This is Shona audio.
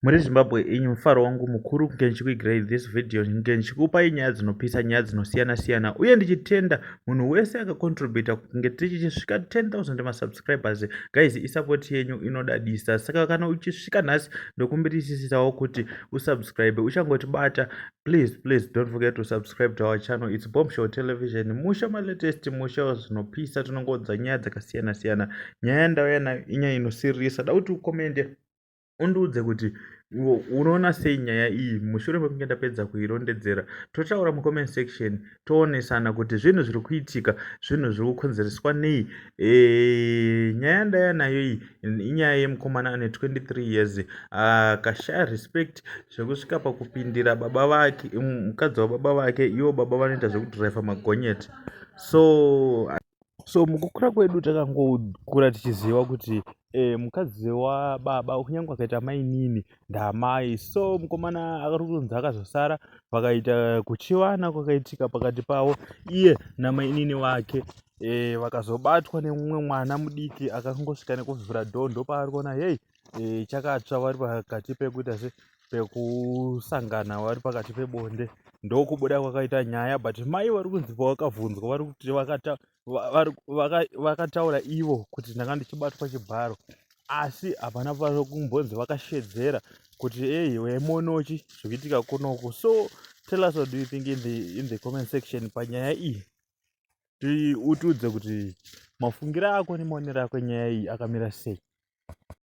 Muri Zimbabwe inyu mufaro wangu mukuru kunge ndichikuigirai this video kunge ndichikupai nyaya dzinopisa, nyaya dzinosiyana siyana, uye ndichitenda munhu wese akacontributa kunge tichisvika 10,000 masubscribers. Guys, isapoti yenyu inodadisa, saka kana uchisvika nhasi ndokumbirisisisawo kuti usubscribe uchangotibata. Please don't forget to subscribe to our channel. It's Bombshell Television, musha malatest, musha zvinopisa, tinongodza nyaya dzakasiyana siyana. Nyaya ndauya nayo inyaya inosirisa, da kuti ukomende undiudze kuti unoona sei nyaya iyi. Mushure mekunge ndapedza kuirondedzera, totaura mucomment section toonesana kuti zvinhu zviri kuitika, zvinhu zviri kukonzereswa nei. Nyaya ndaya nayo iyi inyaya yemukomana ane 23 years akashaya respect zvekusvika pakupindira baba vake, mukadzi wababa vake. Ivo baba vanoita zvekudhiraivha magonyeti. So mukukura kwedu takangokura tichiziva kuti mukadzi wababa kunyange akaita mainini ndamai. So mukomana akari kunzi akazosara, vakaita kuchivana kwakaitika pakati pavo iye namainini wake. Vakazobatwa nemumwe mwana mudiki akangosvika nekuvhura dhoo, ndopaari kuona hei chakatsva, vari pakati pekuita se pekusangana, vari pakati pebonde, ndokubuda kwakaita nyaya. But mai vari kunzi pavakabvunzwa vari kuti vakataura ivo kuti ndanga ndichibatwa chibharo, asi hapana kumbonzi vakashedzera kuti weimonochi zvokuitika kunoku. So tell us what do you think in the comment section panyaya iyi. Utiudze kuti mafungiro ako nemaonero ako enyaya iyi akamira sei.